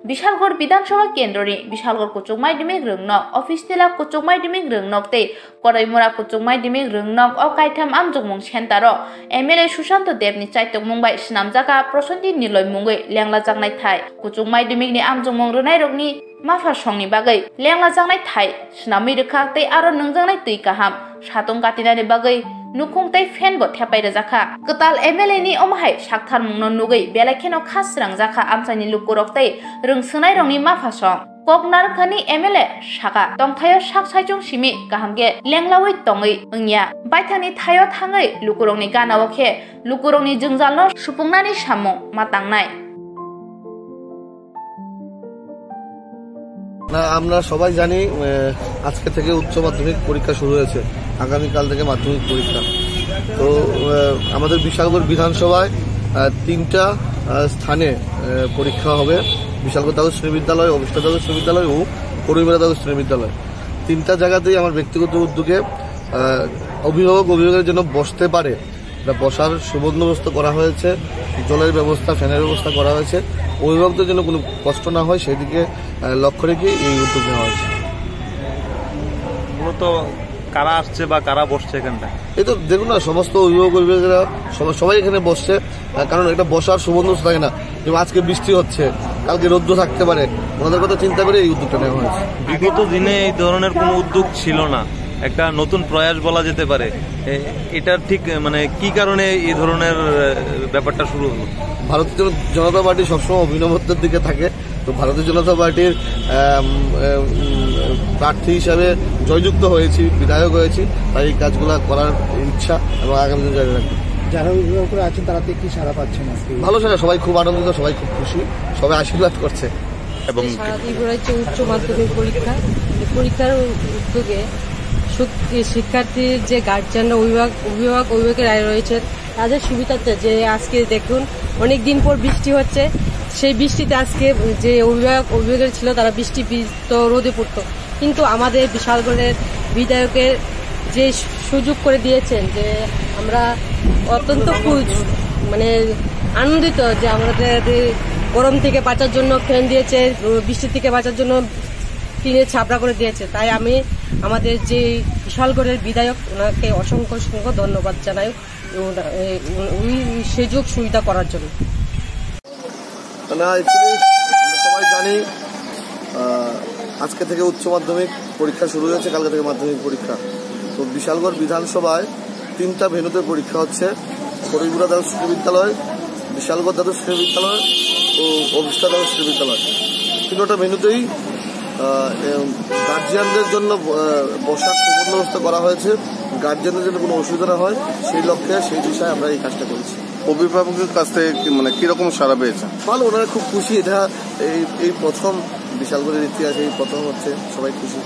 বিশালগড় বিধানসভা কেন্দ্রনি বিশালগড় কুচুং মাধ্যমিক রংনক অফিস টিলা কুচুং মাধ্যমিক রংনক তে করাইমুরা কুচুং মাধ্যমিক রংনক ও কাইথাম আমজংমung সেন্টার এমএলএ সুশান্ত দেবনি চাইতকমung bai snamjaka প্রসন্তি নিলয় মুঙ্গৈ লেংলা জাংনাই থাই কুচুং মাধ্যমিকনি আমজংmung রনাই রগনি মাফা সংনি বাগৈ লেংলা জাংনাই থাই snamui rwkha tei aro nungjangnai tui kaham satong katinani bagৈ nukung tei fan bo thepai rajaka katal MLA ni omhai sakthar mungno nugui belakheno khasrang jaka amsani lukurok tei rungsnai rongni mafasong koknar khani MLA saka tongthayo saksaichung simi kahamge lenglawi tongui ungya baithani thayo thangai lukurokni ganao khe lukurokni jungjalno supungnani samung matangnai না আমরা সবাই জানি আজকে থেকে উচ্চ মাধ্যমিক পরীক্ষা শুরু হয়েছে আগামীকাল থেকে মাধ্যমিক পরীক্ষা তো আমাদের বিশালগড় বিধানসভায় তিনটা স্থানে পরীক্ষা হবে বিশালগড় দ্বাদশ শ্রেণী বিদ্যালয় অবিষ্টা দ্বাদশ শ্রেণী বিদ্যালয় ও করিমুরা দ্বাদশ শ্রেণী বিদ্যালয় তিনটা জায়গাতেই আমার ব্যক্তিগত উদ্যোগে অভিভাবকের জন্য বসতে পারে বসার সুবন্দোবস্ত করা হয়েছে জলের ব্যবস্থা ফ্যানের ব্যবস্থা করা হয়েছে অভিভাবকদের জন্য কোনো কষ্ট না হয় সেদিকে লক্ষ্য রেখে এই উদ্যোগ নেওয়া হয়েছে মূলত কারা আসছে বা কারা বসছে এখানটা এই তো দেখুন না সমস্ত অভিভাবকেরা সবাই এখানে বসছে কারণ এটা বসার সুবন্দোবস্ত থাকে না যেমন আজকে বৃষ্টি হচ্ছে কালকে রৌদ্র থাকতে পারে ওনাদের কথা চিন্তা করে এই উদ্যোগটা নেওয়া হয়েছে বিগত দিনে এই ধরনের কোনো উদ্যোগ ছিল না একটা নতুন প্রয়াস বলা যেতে পারে এটা ঠিক মানে কি কারণে এই ধরনের ব্যাপারটা শুরু হলো ভারতীয় জনতা পার্টি সবসময় অভিনবত্বের দিকে থাকে তো ভারতীয় জনতা পার্টির প্রার্থী হিসাবে জয়যুক্ত হয়েছি বিধায়ক হয়েছি তাই এই কাজগুলো করার ইচ্ছা এবং আগামী দিন জারি রাখবো যারা অভিভাবকরা আছেন তারা কি সারা পাচ্ছেন ভালো সারা সবাই খুব আনন্দিত সবাই খুব খুশি সবাই আশীর্বাদ করছে এবং উচ্চ মাধ্যমিক পরীক্ষার উদ্যোগে শিক্ষার্থীর যে গার্জিয়ান অভিভাবকের রায় রয়েছে তাদের সুবিধাতে যে আজকে দেখুন অনেক দিন পর বৃষ্টি হচ্ছে সেই বৃষ্টিতে আজকে যে অভিভাবকের ছিল তারা বৃষ্টি ভিজত রোদে পড়তো কিন্তু আমাদের বিশালগড়ের বিধায়কের যে সুযোগ করে দিয়েছেন যে আমরা অত্যন্ত মানে আনন্দিত যে আমাদের গরম থেকে বাঁচার জন্য ফ্যান দিয়েছে বৃষ্টি থেকে বাঁচার জন্য টিনের ছাপড়া করে দিয়েছে তাই আমি আমাদের যে বিশালগড়ের বিধায়ক ওনাকে অসংখ্য ধন্যবাদ জানাই সুযোগ সুবিধা করার জন্য সবাই জানি আজকে থেকে উচ্চ মাধ্যমিক পরীক্ষা শুরু হয়েছে কালকে থেকে মাধ্যমিক পরীক্ষা তো বিশালগড় বিধানসভায় তিনটা ভেন্যুতে পরীক্ষা হচ্ছে করিমুরা দ্বাদশ শ্রেণী বিদ্যালয় বিশালগড় দ্বাদশ শ্রেণী বিদ্যালয় ও অবিষ্টা দ্বাদশ শ্রেণী বিদ্যালয় তিনটা ভেন্যুতেই গার্জিয়ানদের জন্য বসার সুবন্দোবস্ত করা হয়েছে গার্জিয়ানদের জন্য কোনো অসুবিধা না হয় সেই লক্ষ্যে সেই বিষয়ে আমরা এই কাজটা করেছি অভিভাবকের কাছ থেকে মানে কিরকম সাড়া পেয়েছে ভালো ওনারা খুব খুশি এটা এই প্রথম বিশালগড়ের ইতিহাসে এই প্রথম হচ্ছে সবাই খুশি